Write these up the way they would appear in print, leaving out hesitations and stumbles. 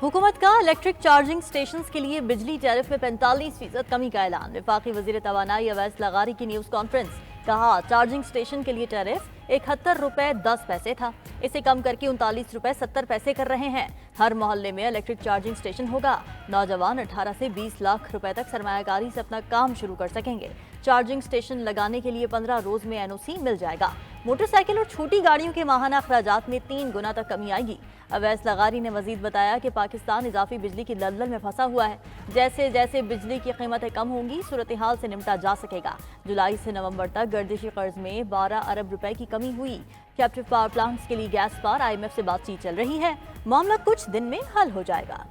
हुकूमत का electric charging station के लिए बिजली टैरिफ में 45% कमी का ऐलान। वफाकी वजीर तवानाई अवैस लगारी की न्यूज कॉन्फ्रेंस। कहा, चार्जिंग स्टेशन के लिए टैरिफ 71 रुपए 10 पैसे था, इसे कम करके 39 रुपए 70 पैसे कर रहे हैं। हर मोहल्ले में इलेक्ट्रिक चार्जिंग स्टेशन होगा। नौजवान 18 से 20 लाख रुपए तक सरमायाकारी से अपना काम शुरू कर सकेंगे। चार्जिंग स्टेशन लगाने के लिए 15 रोज में एनओसी मिल जाएगा। मोटरसाइकिल और छोटी गाड़ियों के माहाना अखराजात में 3 गुना तक कमी आएगी। अवैस लगारी ने मजीद बताया कि पाकिस्तान इजाफी बिजली की दलदल में फंसा हुआ है। जैसे जैसे बिजली की कीमतें कम होंगी, सूरत हाल से निपटा जा सकेगा। जुलाई से नवंबर तक गर्दिशी कर्ज में 12 अरब रुपए की कमी हुई। कैप्टिव पावर प्लांट्स के लिए गैस पर IMF से बातचीत चल रही है। मामला कुछ दिन में हल हो जाएगा।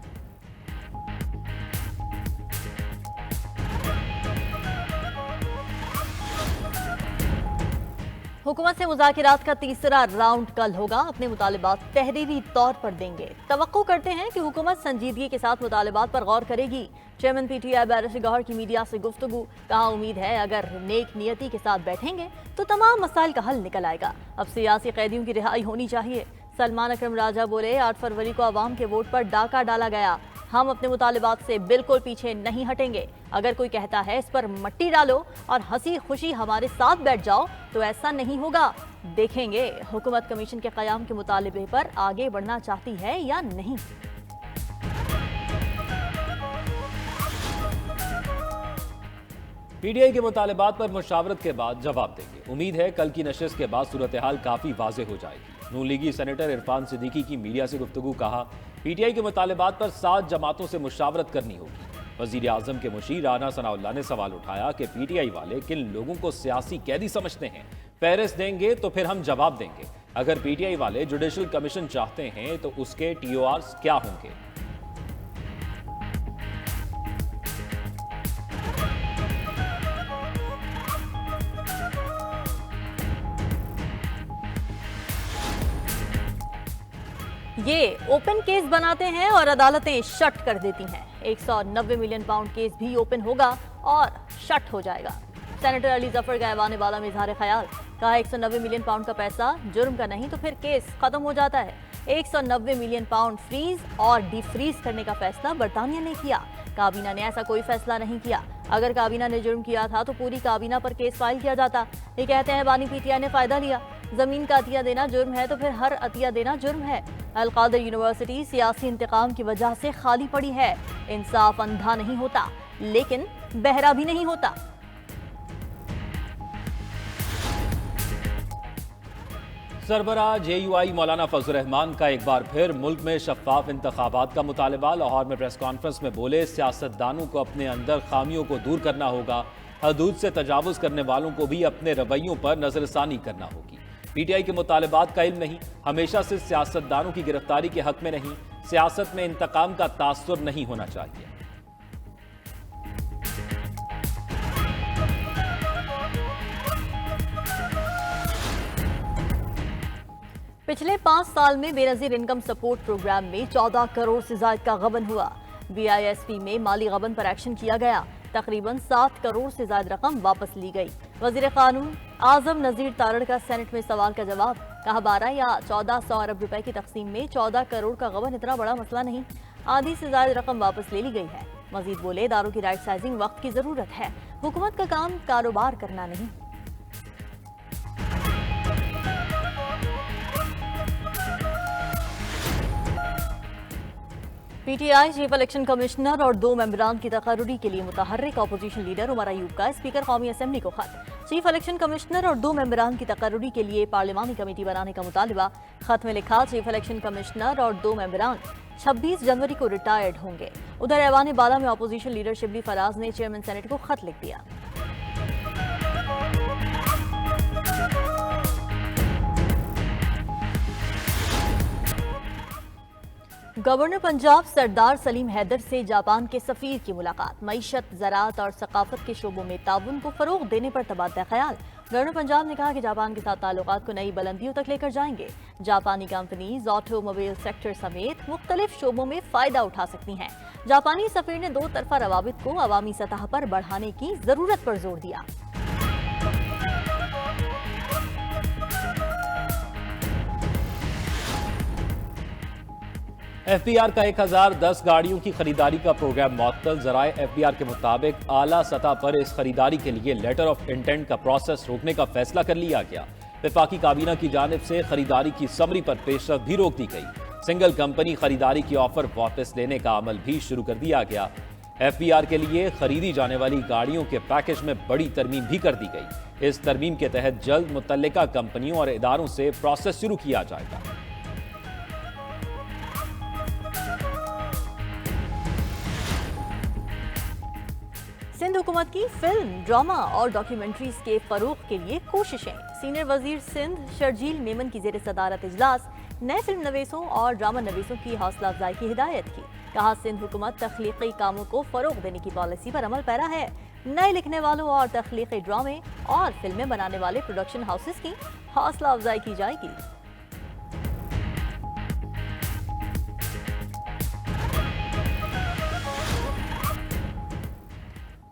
हुकूमत से मुज़ाकिरात का तीसरा राउंड कल होगा। अपने मुतालिबात तहरीरी तौर पर देंगे। तवक्को करते हैं कि हुकूमत संजीदगी के साथ मुतालिबात पर गौर करेगी। चेयरमैन PTI बैरिस्टर गौहर की मीडिया से गुफ्तगू। कहा, उम्मीद है अगर नेक नियति के साथ बैठेंगे तो तमाम मसाइल का हल निकल आएगा। अब सियासी कैदियों की रिहाई होनी चाहिए। सलमान अकरम राजा बोले, 8 फरवरी को अवाम के वोट पर डाका डाला गया। हम अपने मुतालिबात से बिल्कुल पीछे नहीं हटेंगे। अगर कोई कहता है इस पर मट्टी डालो और हंसी खुशी हमारे साथ बैठ जाओ, तो ऐसा नहीं होगा। देखेंगे हुकूमत कमीशन के क़याम के मुतालिबे पर आगे बढ़ना चाहती है या नहीं। PTI के मुतालिबात पर मुशावरत के बाद जवाब देंगे। उम्मीद है कल की नशिस्त के बाद सूरत हाल काफी वाज़ेह हो जाएगी। नून लीगी सेनेटर इरफान सिद्दीकी की मीडिया से गुफ्तगू। कहा, PTI के मुतालिबात पर 7 जमातों से मुशावरत करनी होगी। वजीर आजम के मुशीर राना सनाउल्लाह ने सवाल उठाया कि PTI वाले किन लोगों को सियासी कैदी समझते हैं। फहरिस्त देंगे तो फिर हम जवाब देंगे। अगर PTI वाले जुडिशल कमीशन चाहते हैं तो उसके TORs क्या होंगे। ये ओपन केस बनाते हैं और अदालतें शट कर देती हैं। 190 मिलियन पाउंड केस भी ओपन होगा और शट हो जाएगा। सेनेटर अली जफर का ऐवान बाला में इजहार ख्याल। कहा, 190 मिलियन पाउंड का पैसा जुर्म का नहीं तो फिर केस खत्म हो जाता है। 190 मिलियन पाउंड फ्रीज और डिफ्रीज करने का फैसला बरतानिया ने किया। काबीना ने ऐसा कोई फैसला नहीं किया। अगर काबीना ने जुर्म किया था तो पूरी काबीना पर केस फाइल किया जाता। ये कहते हैं बानी PTI ने फायदा लिया। जमीन का अतिया देना जुर्म है तो फिर हर अतिया देना जुर्म है। अल-कादिर यूनिवर्सिटी सियासी इंतकाम की वजह से खाली पड़ी है। इंसाफ अंधा नहीं होता लेकिन बहरा भी नहीं होता। सरबराह JUI मौलाना फजल रहमान का एक बार फिर मुल्क में शफाफ इंतखाबात का मुतालबा। लाहौर में प्रेस कॉन्फ्रेंस में बोले, सियासतदानों को अपने अंदर खामियों को दूर करना होगा। हदूद से तजावुज करने वालों को भी अपने रवैयों पर नजरसानी करना होगी। PTI के मुतालबात का इल्म नहीं, हमेशा से सियासतदानों की गिरफ्तारी के हक में नहीं। सियासत में इंतकाम का तासुर नहीं होना चाहिए। पिछले 5 साल में बेनजीर इनकम सपोर्ट प्रोग्राम में 14 करोड़ से ज्यादा का गबन हुआ। BISP में माली गबन पर एक्शन किया गया। तकरीबन 7 करोड़ से ज्यादा रकम वापस ली गई। वजीर कानून आजम नजीर तारड़ का सेनेट में सवाल का जवाब। कहा, 12 या 1400 अरब रुपए की तकसीम में 14 करोड़ का गबन इतना बड़ा मसला नहीं। आधी से ज्यादा रकम वापस ले ली गई है। मजीद बोले, इदारों की राइट साइजिंग वक्त की जरूरत है। हुकूमत का काम कारोबार करना नहीं। PTI चीफ इलेक्शन कमिश्नर और 2 मेंबरान की तकर्रुरी के लिए मुतहर्रिक अपोजिशन लीडर उमर अयूब का स्पीकर कौमी असम्बली को खत। चीफ इलेक्शन कमिश्नर और 2 मेंबरान की तकर्रुरी के लिए पार्लिमानी कमेटी बनाने का मुतालिबा। खत में लिखा, चीफ इलेक्शन कमिश्नर और 2 मेंबरान 26 जनवरी को रिटायर्ड होंगे। उधर ऐवान बाला में अपोजिशन लीडर शिबली फराज ने चेयरमैन सेनेट को खत लिख दिया। गवर्नर पंजाब सरदार सलीम हैदर से जापान के सफीर की मुलाकात। मईशत, ज़राअत और सकाफत के शोबों में ताउन को फरोग देने पर तबादला ख्याल। गवर्नर पंजाब ने कहा कि जापान के साथ ताल्लुकात को नई बुलंदियों तक लेकर जाएंगे। जापानी कंपनीज ऑटोमोबाइल सेक्टर समेत मुख्तलिफ शोबों में फायदा उठा सकती हैं। जापानी सफीर ने 2 तरफा रवाबित को अवामी सतह पर बढ़ाने की जरूरत पर जोर दिया। एफबीआर का 1010 गाड़ियों की खरीदारी का प्रोग्राम मुअत्तल। जराए एफबीआर के मुताबिक आला सतह पर इस खरीदारी के लिए लेटर ऑफ इंटेंट का प्रोसेस रोकने का फैसला कर लिया गया। वफाकी काबीना की जानिब से खरीदारी की समरी पर पेशरफ भी रोक दी गई। सिंगल कंपनी खरीदारी की ऑफर वापस लेने का अमल भी शुरू कर दिया गया। एफबीआर के लिए खरीदी जाने वाली गाड़ियों के पैकेज में बड़ी तरमीम भी कर दी गई। इस तरमीम के तहत जल्द मुतल्लिका कंपनियों और इदारों से प्रोसेस शुरू किया जाएगा। सिंध हुकूमत की फिल्म, ड्रामा और डॉक्यूमेंट्रीज के फरोग के लिए कोशिशें। सीनियर वजीर सिंध शर्जील मेमन की जेर सदारत इजलास नए फिल्म नवीसों और ड्रामा नवीसों की हौसला अफजाई की हिदायत की। कहा, सिंध हुकूमत तख्लीकी कामों को फरोग देने की पॉलिसी पर अमल पैरा है। नए लिखने वालों और तख्लीकी ड्रामे और फिल्में बनाने वाले प्रोडक्शन हाउसेस की हौसला अफजाई की जाएगी।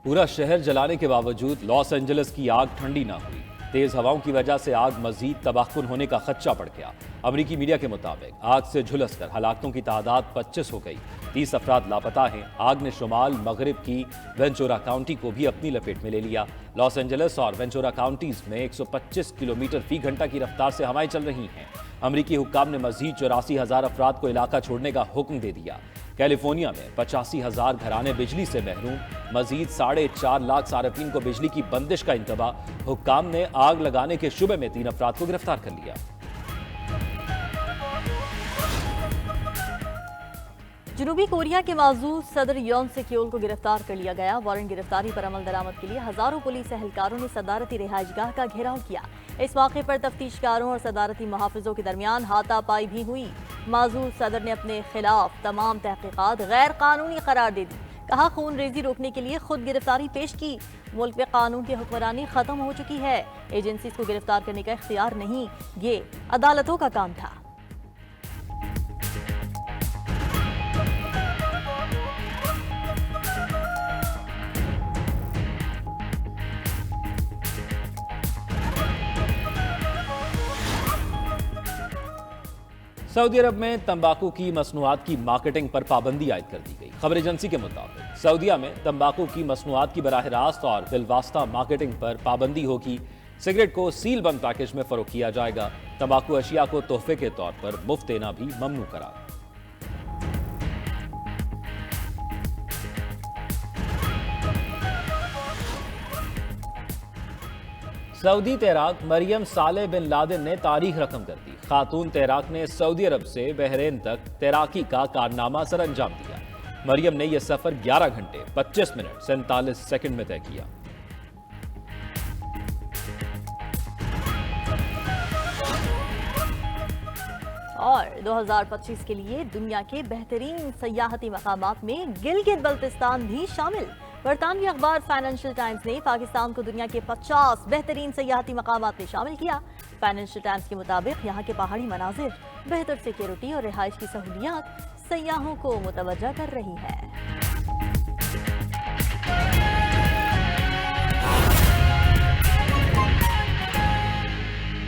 पूरा शहर जलाने के बावजूद लॉस एंजलिस की आग ठंडी ना हुई। तेज हवाओं की वजह से आग मजीद तबाहकुन होने का खदशा बढ़ गया। अमरीकी मीडिया के मुताबिक आग से झुलसकर हलाकतों की तादाद 25 हो गई। 30 अफराद लापता हैं। आग ने शुमाल मगरिब की वेंचुरा काउंटी को भी अपनी लपेट में ले लिया। लॉस एंजलिस और वेंचुरा काउंटीज में 125 किलोमीटर फी घंटा की रफ्तार से हवाएं चल रही हैं। अमरीकी हुक्काम ने मजीद 84,000 अफराद को इलाका छोड़ने का हुक्म दे दिया। कैलिफोर्निया में 85,000 घराने बिजली से महरूम। मजीद 4.5 लाख सार्फिन को बिजली की बंदिश का इंतबाह। हुक्काम ने आग लगाने के शुबे में 3 अफराद को गिरफ्तार कर लिया। जनूबी कोरिया के माजूर सदर योन सेक्योल को गिरफ्तार कर लिया गया। वारंट गिरफ्तारी पर अमल दरामद के लिए हजारों पुलिस एहलकारों ने सदारती रिहाइशगाह का घेराव किया। इस मौके पर तफ्तीशकारों और सदारती मुहाफिजों के दरमियान हाथापाई भी हुई। माजूर सदर ने अपने खिलाफ तमाम तहकीकात गैर कानूनी करार दे दी। कहा, खून रेजी रोकने के लिए खुद गिरफ्तारी पेश की। मुल्क में कानून की हुक्मरानी खत्म हो चुकी है। एजेंसी को गिरफ्तार करने का इख्तियार नहीं, ये अदालतों का काम था। सऊदी अरब में तंबाकू की मसनूआत की मार्केटिंग पर पाबंदी आयद कर दी गई। खबर एजेंसी के मुताबिक सऊदीया में तंबाकू की मसनूआत की बराह रास्त और बिलवास्ता मार्केटिंग पर पाबंदी होगी। सिगरेट को सील बंद पैकेज में फरोख्त किया जाएगा। तंबाकू अशिया को तोहफे के तौर पर मुफ्त देना भी ममनू करार। सऊदी तैराक मरियम साले बिन लादेन ने तारीख रकम कर दी। खातून तैराक ने सऊदी अरब से बहरीन तक तैराकी का कारनामा सर अंजाम दिया। मरियम ने यह सफर 11 घंटे 25 मिनट 47 सेकंड में तय किया। और 2025 के लिए दुनिया के बेहतरीन सयाहती मकामात में गिलगित बल्तिस्तान भी शामिल। बरतानवी अखबार फाइनेंशियल टाइम्स ने पाकिस्तान को दुनिया के 50 बेहतरीन सयाहती मकामात में शामिल किया। फाइनेंशियल टाइम्स के मुताबिक यहाँ के पहाड़ी मनाजिर, बेहतर सिक्योरिटी और रिहाइश की सहूलियात सयाहों को मुतवज्जा कर रही है।